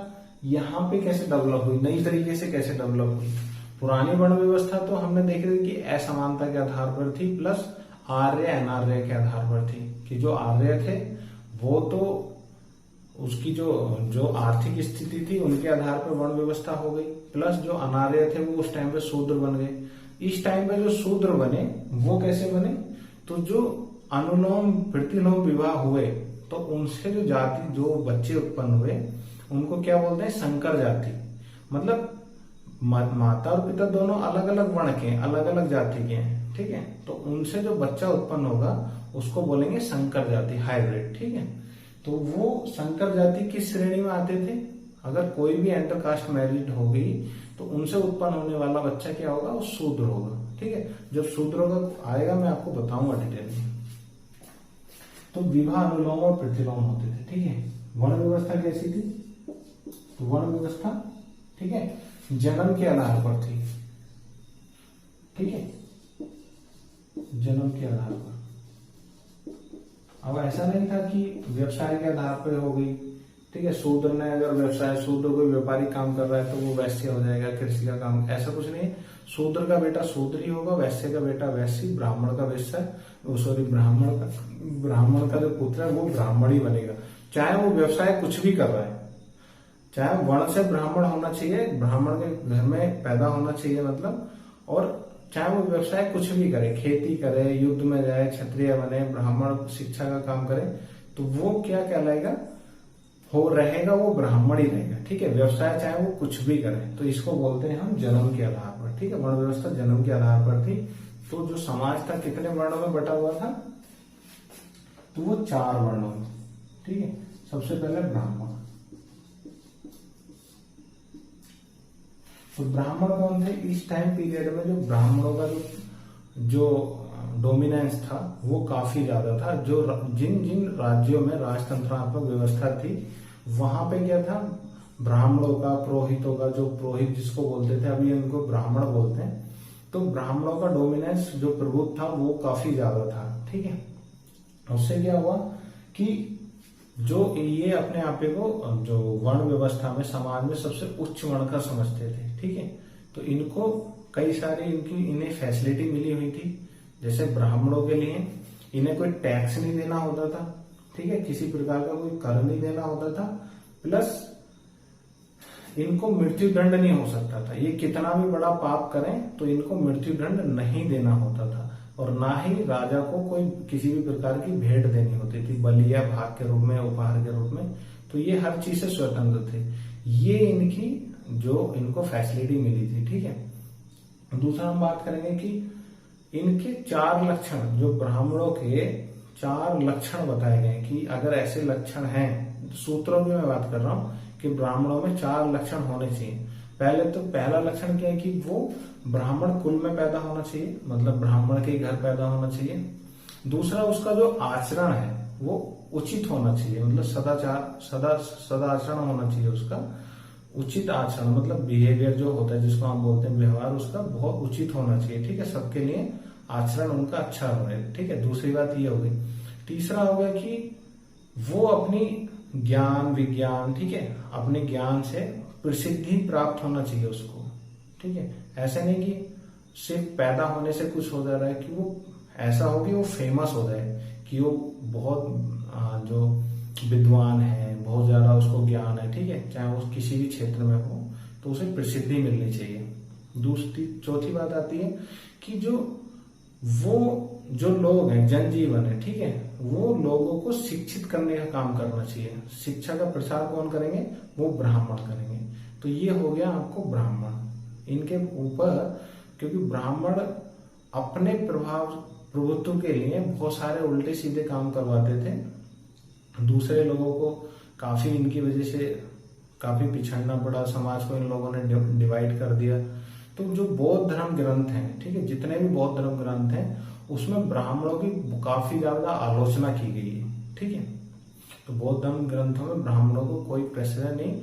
यहाँ पे कैसे डेवलप हुई, नई तरीके से कैसे डेवलप हुई। पुरानी वर्ण व्यवस्था तो हमने देखी थी कि असमानता के आधार पर थी, प्लस आर्य अनार्य के आधार पर थी। कि जो आर्य थे वो तो उसकी जो आर्थिक स्थिति थी उनके आधार पर वर्ण व्यवस्था हो गई, प्लस जो अनार्य थे वो उस टाइम पे शूद्र बन गए। इस टाइम पे जो शूद्र बने वो कैसे बने, तो जो अनुलोम प्रतिलोम विवाह हुए तो उनसे जो बच्चे उत्पन्न हुए उनको क्या बोलते हैं, संकर जाति। मतलब माता और पिता दोनों अलग अलग वर्ण के, अलग अलग जाति के हैं, ठीक है। तो उनसे जो बच्चा उत्पन्न होगा उसको बोलेंगे संकर जाति, हाइब्रिड, ठीक है। तो वो संकर जाति किस श्रेणी में आते थे? अगर कोई भी इंटरकास्ट मैरिज हो गई तो उनसे उत्पन्न होने वाला बच्चा क्या होगा? वो शूद्र होगा। ठीक है, जब शूद्र होगा आएगा मैं आपको बताऊंगा डिटेल में। तो विवाह अनुलोम और प्रतिलोम होते थे। ठीक है, वर्ण व्यवस्था कैसी थी? तो वर्ण व्यवस्था, ठीक है, जन्म के आधार पर थी। ठीक है, जन्म के आधार पर। अब ऐसा नहीं था कि व्यवसाय के आधार पर हो गई। ठीक है, शूद्र ने अगर व्यवसाय, शूद्र कोई व्यापारिक काम कर रहा है तो वो वैश्य हो जाएगा, कृषि का काम, ऐसा कुछ नहीं। शूद्र का बेटा शूद्र ही होगा, वैश्य का बेटा वैश्य, ब्राह्मण का वैश्य, सॉरी ब्राह्मण का जो पुत्र है वो ब्राह्मण ही बनेगा, चाहे वो व्यवसाय कुछ भी कर रहा है। चाहे वर्ण से ब्राह्मण होना चाहिए, ब्राह्मण के घर में पैदा होना चाहिए मतलब, और चाहे वो व्यवसाय कुछ भी करे, खेती करे, युद्ध में जाए, क्षत्रिय बने, ब्राह्मण शिक्षा का काम करे, तो वो क्या कहलाएगा? हो रहेगा, वो ब्राह्मण ही रहेगा। ठीक है, व्यवसाय चाहे वो कुछ भी करे, तो इसको बोलते हैं हम जन्म के आधार पर। ठीक है, वर्ण व्यवस्था जन्म के आधार पर थी। तो जो समाज था कितने वर्णों में बटा हुआ था? तो वो 4 वर्णों में। ठीक है, सबसे पहले ब्राह्मण। तो ब्राह्मण कौन थे? इस टाइम पीरियड में जो ब्राह्मणों का जो डोमिनेंस था वो काफी ज्यादा था। जो जिन जिन राज्यों में राजतंत्रात्मक व्यवस्था थी वहां पे क्या था? ब्राह्मणों का, पुरोहितों का, जो पुरोहित जिसको बोलते थे, अभी उनको ब्राह्मण बोलते हैं, तो ब्राह्मणों का डोमिनेंस जो प्रभुत्व था वो काफी ज्यादा था। ठीक है, उससे क्या हुआ कि जो ये अपने आप को जो वर्ण व्यवस्था में, समाज में सबसे उच्च वर्ण का समझते थे। ठीक है, तो इनको कई सारी इन्हें फैसिलिटी मिली हुई थी। जैसे ब्राह्मणों के लिए इन्हें कोई टैक्स नहीं देना होता था। ठीक है, किसी प्रकार का कोई कर नहीं देना होता था, प्लस इनको मृत्यु दंड नहीं हो सकता था। ये कितना भी बड़ा पाप करें तो इनको मृत्यु दंड नहीं देना होता था, और ना ही राजा को कोई किसी भी प्रकार की भेंट देनी होती थी, बलि या भाग के रूप में, उपहार के रूप में। तो ये हर चीज से स्वतंत्र थे। ये इनकी जो इनको फैसिलिटी मिली थी। ठीक है, दूसरा हम बात करेंगे कि इनके 4 लक्षण, जो ब्राह्मणों के 4 लक्षण बताए गए कि अगर ऐसे लक्षण हैं, सूत्रों की मैं बात कर रहा हूं कि ब्राह्मणों में 4 लक्षण होने चाहिए। पहले तो पहला लक्षण क्या है कि वो ब्राह्मण कुल में पैदा होना चाहिए, मतलब ब्राह्मण के घर पैदा होना चाहिए। दूसरा, उसका जो आचरण है वो उचित होना चाहिए, मतलब सदाचरण होना चाहिए, उसका उचित आचरण, मतलब बिहेवियर जो होता है जिसको हम बोलते हैं व्यवहार, उसका बहुत उचित होना चाहिए। ठीक है, सबके लिए आचरण उनका अच्छा रहे। ठीक है, दूसरी बात ये हो गई। तीसरा हो गया कि वो अपनी ज्ञान विज्ञान, ठीक है, अपने ज्ञान से प्रसिद्धि प्राप्त होना चाहिए उसको। ठीक है, ऐसा नहीं कि सिर्फ पैदा होने से कुछ हो जा रहा है, कि वो ऐसा हो कि वो फेमस हो जाए, कि वो बहुत जो विद्वान है, बहुत ज्यादा उसको ज्ञान है। ठीक है, चाहे वो किसी भी क्षेत्र में हो, तो उसे प्रसिद्धि मिलनी चाहिए। चौथी बात आती है कि वो जो लोग हैं, जनजीवन है, ठीक है, वो लोगों को शिक्षित करने का काम करना चाहिए। शिक्षा का प्रसार कौन करेंगे? वो ब्राह्मण करेंगे। तो ये हो गया आपको ब्राह्मण। इनके ऊपर, क्योंकि ब्राह्मण अपने प्रभुत्व के लिए बहुत सारे उल्टे सीधे काम करवाते थे, दूसरे लोगों को काफी इनकी वजह से काफी पिछड़ना पड़ा, समाज को इन लोगों ने डिवाइड कर दिया। तो जो बौद्ध धर्म ग्रंथ हैं, ठीक है, जितने भी बौद्ध धर्म ग्रंथ हैं उसमें ब्राह्मणों की काफी ज्यादा आलोचना की गई है। ठीक है, तो बौद्ध धर्म ग्रंथों में ब्राह्मणों को कोई प्रश्रय नहीं,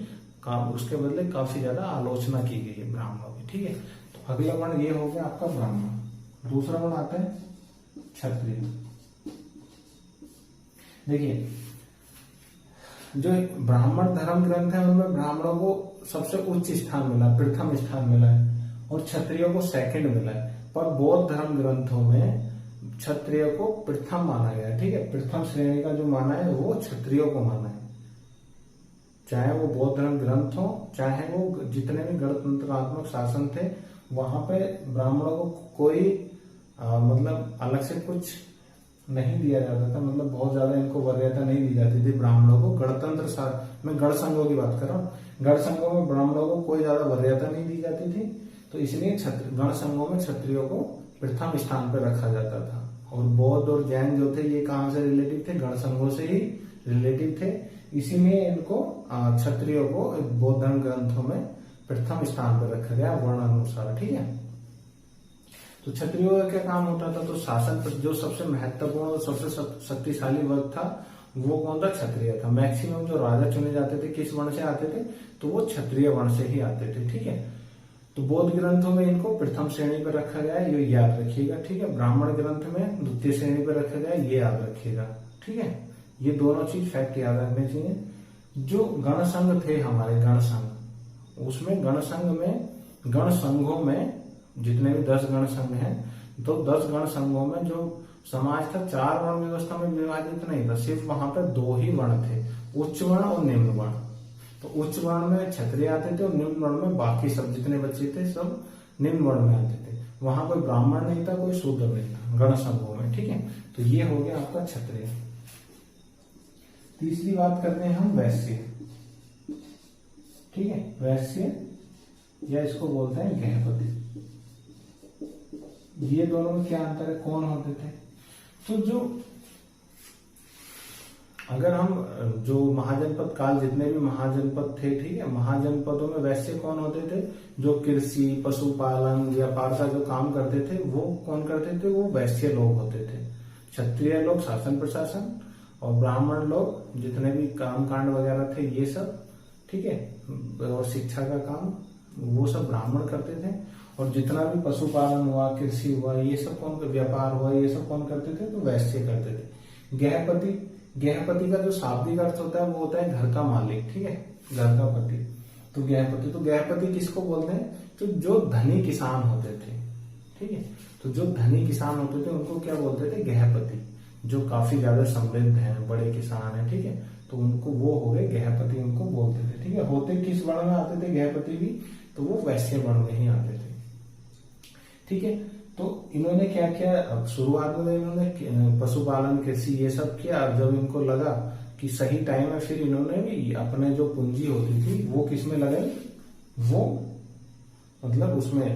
उसके बदले काफी ज्यादा आलोचना की गई है ब्राह्मणों की। ठीक है, तो अगला वर्ण ये हो गया आपका ब्राह्मण। दूसरा वर्ण आता है क्षत्रिय। देखिए, जो ब्राह्मण धर्म ग्रंथ है उनमें ब्राह्मणों को सबसे उच्च स्थान मिला, प्रथम स्थान मिला है, और क्षत्रियों को सेकंड मिला है। पर बौद्ध धर्म ग्रंथों में क्षत्रिय को प्रथम माना गया है। ठीक है, प्रथम श्रेणी का जो माना है वो क्षत्रियों को माना है, चाहे वो बौद्ध धर्म ग्रंथ हो, चाहे वो जितने भी गणतंत्रात्मक शासन थे वहां पे ब्राह्मणों को कोई मतलब अलग से कुछ नहीं दिया जाता था, मतलब बहुत ज्यादा इनको वरीयता नहीं दी जाती थी ब्राह्मणों को। गणतंत्र, मैं गण संघों की बात कर रहा हूँ, गण संघों में ब्राह्मणों को कोई ज्यादा वरीयता नहीं दी जाती थी, तो इसलिए गण संघों में क्षत्रियों को प्रथम स्थान पर रखा जाता था। और बौद्ध और जैन जो थे ये कहाँ से रिलेटिव थे? गण संघों से ही रिलेटिव थे, इसीलिए इनको क्षत्रियों को बौद्ध धर्म ग्रंथों में प्रथम स्थान पर रखा गया वर्ण अनुसार। ठीक है, तो क्षत्रियों का क्या काम होता था, तो शासन पर जो सबसे महत्वपूर्ण और सबसे शक्तिशाली वर्ग था वो कौन था, क्षत्रिय था। मैक्सिमम जो राजा चुने जाते थे किस वर्ण से आते थे, तो वो क्षत्रिय वर्ण से ही आते थे। ठीक है, तो बौद्ध ग्रंथों में इनको प्रथम श्रेणी पर रखा गया है, ये याद रखिएगा। ठीक है, ब्राह्मण ग्रंथ में द्वितीय श्रेणी पर रखा गया है, ये याद रखिएगा। ठीक है, ये दोनों चीज फैक्ट याद रखने चाहिए। जो गण संघ थे हमारे, गण संघ, उसमें गण संघ में, गण संघों में जितने भी 10 गण संघ हैं, तो 10 गण संघों में जो समाज था 4 वर्ण व्यवस्था में विभाजित नहीं था, सिर्फ वहां पर 2 ही वर्ण थे, उच्च वर्ण और निम्न वर्ण। तो उच्च वर्ण में क्षत्रिय आते थे और निम्न वर्ण में बाकी सब जितने बच्चे थे सब निम्न वर्ण में आते थे। वहां कोई ब्राह्मण नहीं था, कोई शूद्र नहीं था गण संघों में। ठीक है, तो ये हो गया आपका क्षत्रिय। तीसरी बात करते हैं हम वैश्य। ठीक है, वैश्य या इसको बोलते हैं गृहपति। ये दोनों में क्या अंतर है, कौन होते थे, तो जो अगर हम जो महाजनपद काल जितने भी महाजनपद थे, ठीक है, महाजनपदों में वैश्य कौन होते थे, जो कृषि पशुपालन व्यापार का जो काम करते थे वो कौन करते थे, वो वैश्य लोग होते थे। क्षत्रिय लोग शासन प्रशासन और ब्राह्मण लोग जितने भी काम कांड वगैरह थे ये सब, ठीक है, और शिक्षा का काम वो सब ब्राह्मण करते थे। और जितना भी पशुपालन हुआ, कृषि हुआ, ये सब कौन, व्यापार हुआ, ये सब कौन करते थे, तो वैश्य करते थे। गृहपति, गृहपति का जो शाब्दिक अर्थ होता है वो होता है घर का मालिक। ठीक है, घर का पति, तो गृहपति। तो गृहपति किसको बोलते हैं, तो जो धनी किसान होते थे। ठीक है, तो जो धनी किसान होते थे उनको क्या बोलते थे, गृहपति। जो काफी ज्यादा समृद्ध हैं, बड़े किसान हैं, ठीक है, तो उनको वो हो गए गृहपति, उनको बोलते थे। ठीक है, होते किस वर्ण में आते थे गृहपति भी, तो वो वैश्य वर्ण में ही आते थे। ठीक है, तो इन्होंने क्या किया, शुरुआत में इन्होंने पशुपालन कृषि ये सब किया। जब इनको लगा कि सही टाइम है, फिर इन्होंने भी अपने जो पूंजी होती थी वो किसमें लगाई, वो मतलब उसमें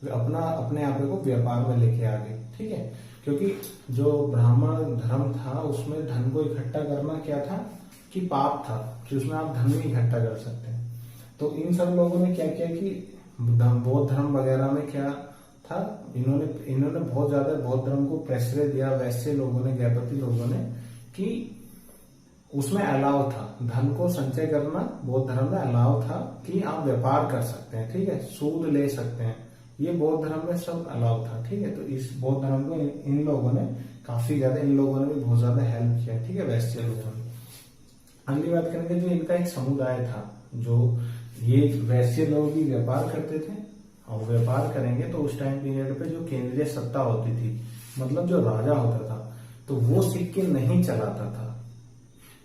अपना अपने आप को व्यापार में लेके आ गए। ठीक है, क्योंकि जो ब्राह्मण धर्म था उसमें धन को इकट्ठा करना क्या था, कि पाप था, कि उसमें आप धन नहीं इकट्ठा कर सकते। तो इन सब लोगों ने क्या किया कि बौद्ध धर्म वगैरह में क्या था, इन्होंने बहुत ज्यादा बौद्ध धर्म को प्रश्रय दिया वैसे लोगों ने, गृहपति लोगों ने, कि उसमें अलाव था धन को संचय करना। बौद्ध धर्म में अलाव था कि आप व्यापार कर सकते हैं, ठीक है, सूद ले सकते हैं, ये बौद्ध धर्म में सब अलाव था। ठीक है, तो इस बौद्ध धर्म को इन लोगों ने काफी ज्यादा, इन लोगों ने भी बहुत ज्यादा हेल्प किया। ठीक है, वैश्य लोगों ने। अगली बात करेंगे, जो इनका एक समुदाय था, जो ये वैश्य लोग भी व्यापार करते थे, और व्यापार करेंगे तो उस टाइम पीरियड पे जो केंद्रीय सत्ता होती थी, मतलब जो राजा होता था, तो वो सिक्के नहीं चलाता था।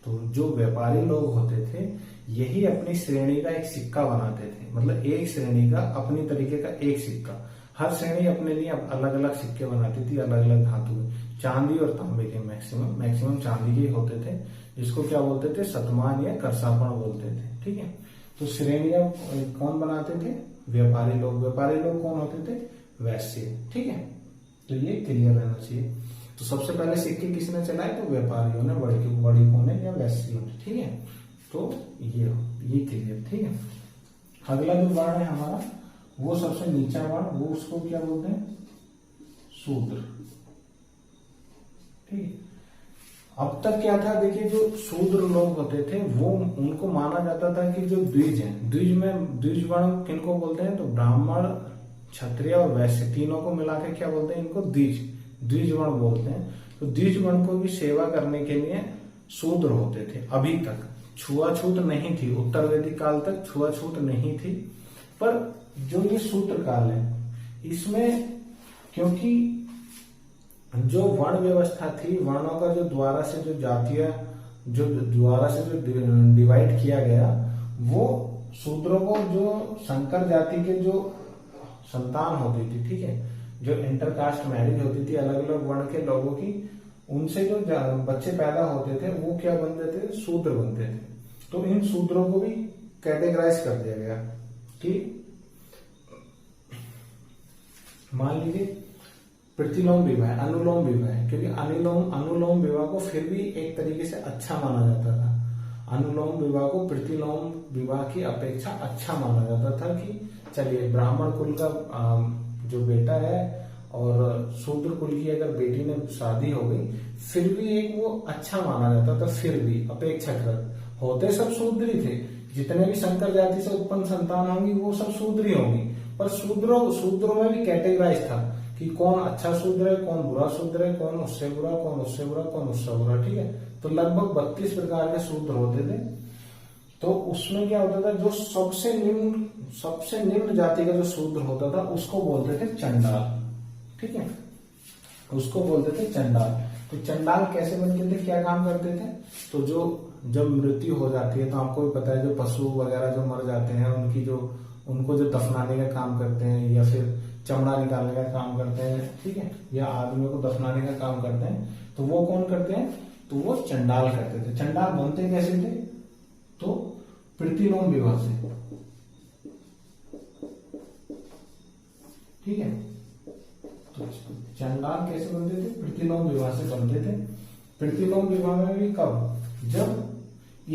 तो जो व्यापारी लोग होते थे यही अपनी श्रेणी का एक सिक्का बनाते थे, मतलब एक श्रेणी का अपनी तरीके का एक सिक्का। हर श्रेणी अपने लिए अलग अलग सिक्के बनाती थी, अलग अलग धातु के, चांदी और तांबे के, मैक्सिमम चांदी के होते थे, जिसको क्या बोलते थे, शतमान या करसापण बोलते थे। ठीक है, तो श्रेणियां कौन बनाते थे, व्यापारी लोग। व्यापारी लोग कौन होते थे, वैश्य। ठीक है, तो ये क्लियर रहना चाहिए। तो सबसे पहले सिक्के किसने चलाए, तो व्यापारियों ने, बड़िकों ने या वैश्यों ने। ठीक है, तो ये क्लियर। ठीक है, अगला जो वर्ण है हमारा, वो सबसे नीचा वर्ण, वो उसको क्या बोलते हैं, शूद्र। ठीक है, अब तक क्या था, देखिए, जो शूद्र लोग होते थे वो, उनको माना जाता था कि जो द्विज हैं, द्विज वर्ण किनको बोलते हैं, तो ब्राह्मण, क्षत्रिय और वैश्य तीनों को मिलाकर क्या बोलते हैं, इनको द्विज वर्ण बोलते हैं। तो द्विज वर्ण को भी सेवा करने के लिए शूद्र होते थे। अभी तक छुआछूत नहीं थी, उत्तर वैदिक काल तक छुआछूत नहीं थी, पर जो ये सूत्र काल है इसमें, क्योंकि जो वर्ण व्यवस्था थी, वर्णों का जो द्वारा से जो जातीय, जो द्वारा से जो डिवाइड किया गया, वो शूद्रों को, जो संकर जाति के जो संतान होती थी, ठीक है, जो इंटरकास्ट मैरिज होती थी अलग अलग वर्ण के लोगों की, उनसे जो बच्चे पैदा होते थे वो क्या बनते थे, शूद्र बनते थे। तो इन शूद्रों को भी कैटेगराइज कर दिया गया कि मान लीजिए प्रतिलोम विवाह है, अनुलोम विवाह है, क्योंकि अनुलोम विवाह को फिर भी एक तरीके से अच्छा माना जाता था। अनुलोम विवाह को प्रतिलोम विवाह की अपेक्षा अच्छा माना जाता था कि चलिए ब्राह्मण कुल का जो बेटा है और शूद्र कुल की अगर बेटी ने शादी हो गई, फिर भी एक वो अच्छा माना जाता था। फिर भी अपेक्षाकृत, होते सब शूद्र ही थे, जितने भी संकर जाति से उत्पन्न संतान होंगी वो सब शूद्र ही होंगी, पर शूद्रों में भी कैटेगराइज था कि कौन अच्छा शूद्र है, कौन बुरा शूद्र है, कौन उससे बुरा, कौन उससे बुरा, कौन उससे बुरा, ठीक है। तो लगभग 32 प्रकार के शूद्र होते थे। तो उसमें क्या होता था, जो सबसे निम्न जाति का जो शूद्र होता था उसको बोलते थे चंडाल, ठीक है, उसको बोलते थे चंडाल। तो चंडाल कैसे बनते थे, क्या काम करते थे, तो जो जब मृत्यु हो जाती है तो आपको भी पता है जो पशु वगैरह जो मर जाते हैं उनको जो दफनाने का काम करते हैं या फिर चमड़ा निकालने का काम करते हैं, ठीक है, या आदमियों को दफनाने का काम करते हैं, तो वो कौन करते हैं, तो वो चंडाल करते थे। चंडाल बनते कैसे थे, तो प्रतिलोम विवाह से, ठीक है। तो चंडाल कैसे बनते थे, प्रतिलोम विवाह से बनते थे। प्रतिलोम विवाह में भी कब, जब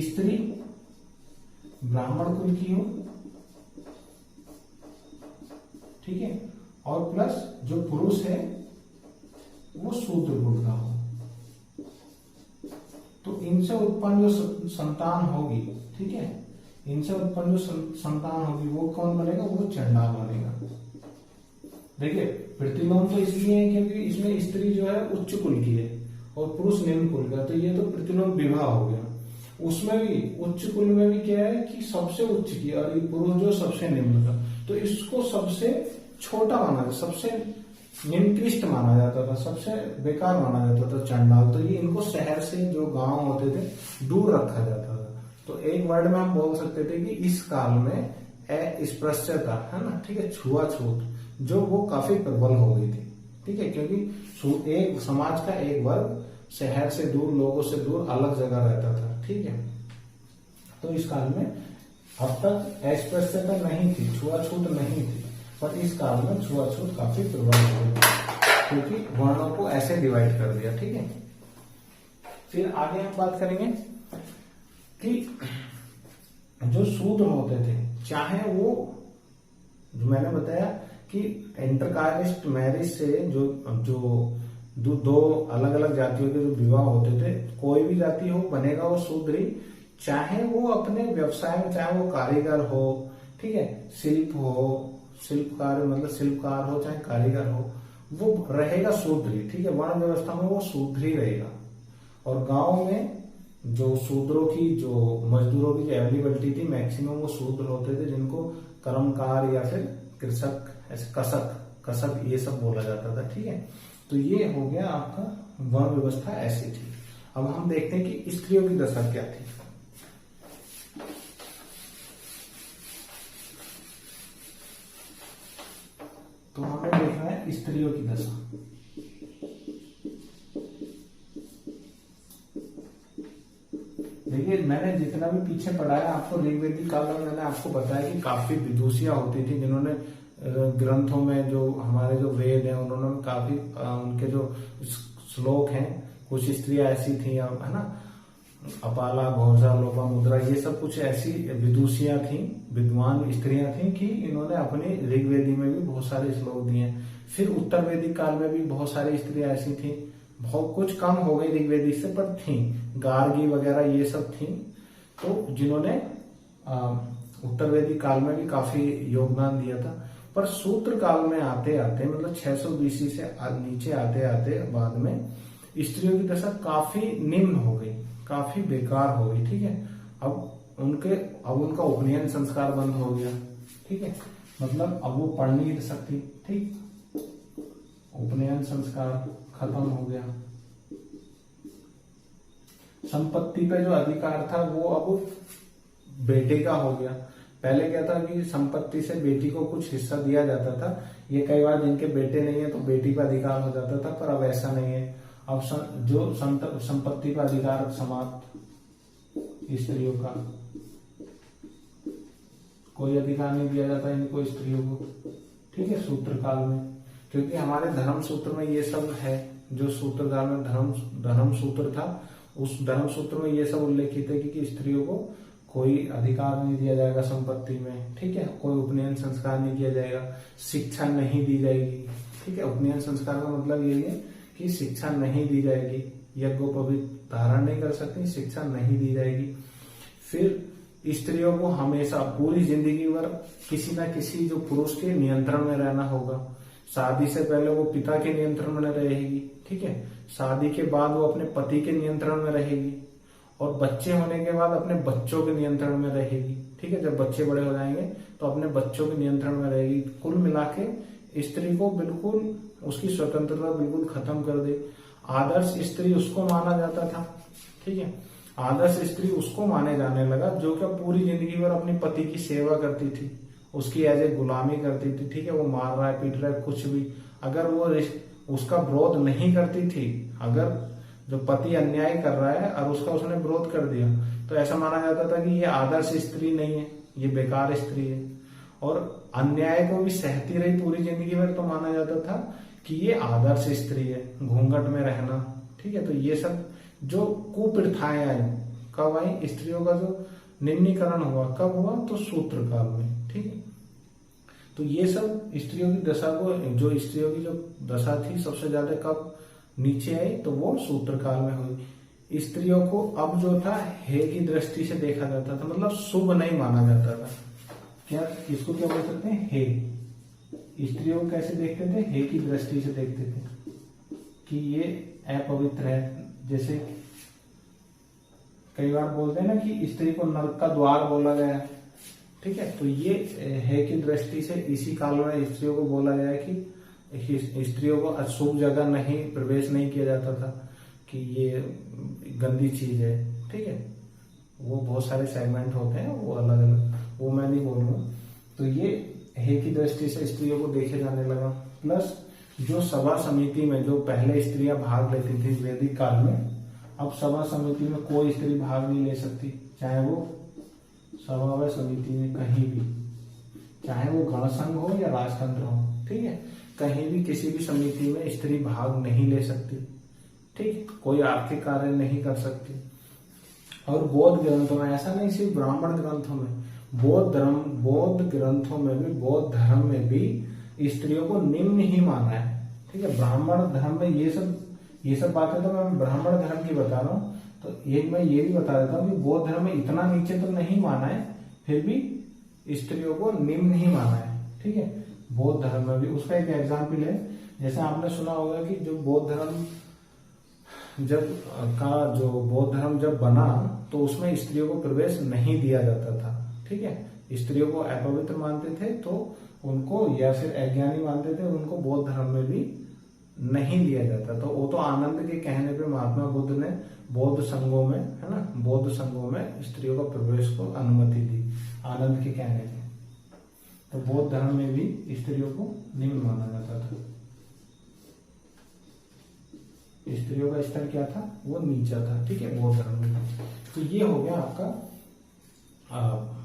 स्त्री ब्राह्मण कुल की हो, ठीक है, और प्लस जो पुरुष है वो शूद्र कुल का हो, तो इनसे उत्पन्न जो संतान होगी, ठीक है, इनसे उत्पन्न जो संतान होगी वो कौन बनेगा, वो चंडाल बनेगा। देखिए प्रतिलोम तो इसलिए है क्योंकि इसमें स्त्री जो है उच्च कुल की है और पुरुष निम्न कुल का, तो ये तो प्रतिलोम विवाह हो गया। उसमें भी उच्च कुल में भी क्या है कि सबसे उच्च की और ये पुरुष जो सबसे निम्न का, तो इसको सबसे छोटा माना जाता, सबसे निकृष्ट माना जाता था, सबसे बेकार माना जाता था चंडाल। तो ये इनको शहर से जो गांव होते थे दूर रखा जाता था। तो एक वर्ड में हम बोल सकते थे कि इस काल में अस्पृश्यता है ना, ठीक है, छुआछूत जो वो काफी प्रबल हो गई थी, ठीक है, क्योंकि एक समाज का एक वर्ग शहर से दूर, लोगों से दूर अलग जगह रहता था, ठीक है। तो इस काल में अब तक अस्पृश्यता नहीं थी, छुआछूत नहीं थी, पर इस काल में छुआछूत काफी प्रबल हो गई क्योंकि वर्णों को ऐसे डिवाइड कर दिया, ठीक है। फिर आगे हम बात करेंगे कि जो शूद्र होते थे, चाहे वो जो मैंने बताया कि इंटरकास्ट मैरिज से जो दो अलग अलग जातियों के जो विवाह होते थे, कोई भी जाति हो बनेगा वो शूद्र ही, चाहे वो अपने व्यवसाय में, चाहे वो कारीगर हो, ठीक है, शिल्पकार मतलब शिल्पकार हो चाहे कारीगर हो, वो रहेगा शूद्र ही, ठीक है। वर्ण व्यवस्था में वो शूद्र ही रहेगा। और गांव में जो शूद्रों की, जो मजदूरों की जो अवेलेबिलिटी थी, मैक्सिमम वो शूद्र होते थे, जिनको कर्मकार या फिर कृषक, ऐसे कसक ये सब बोला जाता था, ठीक है। तो ये हो गया आपका वर्ण व्यवस्था ऐसी थी। अब हम देखते हैं कि स्त्रियों की दशा क्या थी। तो हमें देखना है स्त्रियों की दशा। देखिए मैंने जितना भी पीछे पढ़ाया आपको ऋग्वेदिक काल में, मैंने आपको बताया कि काफी विदुषियां होती थी जिन्होंने ग्रंथों में, जो हमारे जो वेद हैं उन्होंने काफी उनके जो श्लोक हैं, कुछ स्त्रियां ऐसी थी, है ना, अपाला, भोजा, लोपामुद्रा, ये सब कुछ ऐसी विदुषियां थी, विद्वान स्त्रियां थी कि इन्होंने अपने ऋग्वेदी में भी बहुत सारे श्लोक दिए। फिर उत्तर वैदिक काल में भी बहुत सारी स्त्रियां ऐसी थी, बहुत कुछ कम हो गई ऋग्वेदी से, पर थी, गार्गी वगैरह ये सब थी, तो जिन्होंने उत्तर वैदिक काल में भी काफी योगदान दिया था। पर सूत्र काल में आते आते, मतलब 600 BC से नीचे आते आते बाद में स्त्रियों की दशा काफी निम्न हो गई, काफी बेकार हो गई, ठीक है। अब उनका उपनयन संस्कार बंद हो गया, ठीक है, मतलब अब वो पढ़ नहीं सकती, ठीक, उपनयन संस्कार खत्म हो गया। संपत्ति पे जो अधिकार था वो अब बेटे का हो गया। पहले क्या था कि संपत्ति से बेटी को कुछ हिस्सा दिया जाता था, ये कई बार जिनके बेटे नहीं है तो बेटी का अधिकार हो जाता था, पर अब ऐसा नहीं है। अब जो संपत्ति का अधिकार समाप्त, स्त्रियों का कोई अधिकार नहीं दिया जाता इनको, स्त्रियों को, ठीक है, सूत्र काल में। क्योंकि हमारे धर्म सूत्र में ये सब है, जो सूत्रधार में धर्म सूत्र था, उस धर्म सूत्र में ये सब उल्लेखित है कि स्त्रियों को कोई अधिकार नहीं दिया जाएगा संपत्ति में, ठीक है, कोई उपनयन संस्कार नहीं किया जाएगा, शिक्षा नहीं दी जाएगी, ठीक है। उपनयन संस्कार का मतलब यही है कि शिक्षा नहीं दी जाएगी, यज्ञोपवीत धारण नहीं कर सकती, शिक्षा नहीं दी जाएगी। फिर स्त्रियों को हमेशा पूरी जिंदगी भर किसी ना किसी जो पुरुष के नियंत्रण में रहना होगा। शादी से पहले वो पिता के नियंत्रण में रहेगी, ठीक है, शादी के बाद वो अपने पति के नियंत्रण में रहेगी, और बच्चे होने के बाद अपने बच्चों के नियंत्रण में रहेगी, ठीक है। जब बच्चे बड़े हो जाएंगे तो अपने बच्चों के नियंत्रण में रहेगी। कुल मिला के स्त्री को बिल्कुल उसकी स्वतंत्रता बिल्कुल खत्म कर दे। आदर्श स्त्री उसको माना जाता था, ठीक है, आदर्श स्त्री उसको माने जाने लगा जो कि पूरी जिंदगी भर अपनी पति की सेवा करती थी, उसकी एज ए गुलामी करती थी, ठीक है। वो मार रहा है, पीट रहा है, कुछ भी, अगर वो उसका विरोध नहीं करती थी, अगर जो पति अन्याय कर रहा है और उसका उसने विरोध कर दिया, तो ऐसा माना जाता था कि ये आदर्श स्त्री नहीं है, ये बेकार स्त्री है। और अन्याय को भी सहती रही पूरी जिंदगी भर, तो माना जाता था कि ये आदर्श स्त्री है, घूंघट में रहना, ठीक है। तो ये सब जो कुप्रथाएं आई, कब आई? स्त्रियों का जो निम्नीकरण हुआ, कब हुआ? तो सूत्र काल में, ठीक है। तो ये सब स्त्रियों की दशा को, जो स्त्रियों की जो दशा थी सबसे ज्यादा कब नीचे आई? तो वो सूत्र काल में हुई। स्त्रियों को अब जो था हे की दृष्टि से देखा जाता था, मतलब शुभ नहीं माना जाता था। क्या इसको क्या बोल सकते हैं? हे। स्त्रियों को कैसे देखते थे? हे की दृष्टि से देखते थे कि ये अपवित्र है। जैसे कई बार बोलते हैं ना कि स्त्री को नरक का द्वार बोला गया, ठीक है। तो ये हे की दृष्टि से इसी काल में स्त्रियों को बोला गया कि स्त्रियों को अशुभ जगह नहीं प्रवेश नहीं किया जाता था, कि ये गंदी चीज है, ठीक है। वो बहुत सारे सेगमेंट होते हैं, वो अलग अलग, वो मैं नहीं बोलूंगा। तो ये हे की दृष्टि से स्त्रियों को देखे जाने लगा। प्लस जो सभा समिति में जो पहले स्त्रियां भाग लेती थी वैदिक काल में, अब सभा समिति में कोई स्त्री भाग नहीं ले सकती, चाहे वो सभा व समिति में कहीं भी, चाहे वो गणसंघ हो या राजतंत्र हो, ठीक है, कहीं भी किसी भी समिति में स्त्री भाग नहीं ले सकती, ठीक, कोई आर्थिक कार्य नहीं कर सकती। और बौद्ध ग्रंथों में, ऐसा नहीं सिर्फ ब्राह्मण ग्रंथों में, बौद्ध ग्रंथों में भी, बौद्ध धर्म में भी स्त्रियों को निम्न ही माना है, ठीक है। ब्राह्मण धर्म में ये सब बातें तो मैं ब्राह्मण धर्म की बता रहा हूँ, तो एक मैं ये भी बता देता हूँ कि बौद्ध धर्म में इतना नीचे तो नहीं माना है, फिर भी स्त्रियों को निम्न ही माना है, ठीक है। बौद्ध धर्म में भी उसका एक एग्जाम्पल है, जैसे आपने सुना होगा कि जो बौद्ध धर्म जब बना तो उसमें स्त्रियों को प्रवेश नहीं दिया जाता था, ठीक है। स्त्रियों को अपवित्र मानते थे, तो उनको, या फिर अज्ञानी मानते थे, उनको बौद्ध धर्म में भी नहीं दिया जाता। तो वो तो आनंद के कहने पे महात्मा बुद्ध ने बौद्ध संघों में, है ना, बौद्ध संघों में स्त्रियों का प्रवेश को अनुमति दी, आनंद के कहने पे। तो बौद्ध धर्म में भी स्त्रियों को निम्न माना जाता था, स्त्रियों का स्तर क्या था? वो नीचा था, ठीक है, बौद्ध धर्म में। तो ये हो गया आपका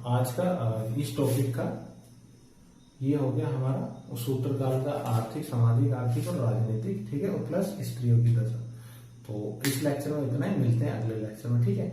आज का इस टॉपिक का, ये हो गया हमारा सूत्र काल का आर्थिक, सामाजिक, आर्थिक और राजनीतिक, ठीक है, और प्लस स्त्रियों की दशा। तो इस लेक्चर में इतना ही, मिलते हैं अगले लेक्चर में, ठीक है।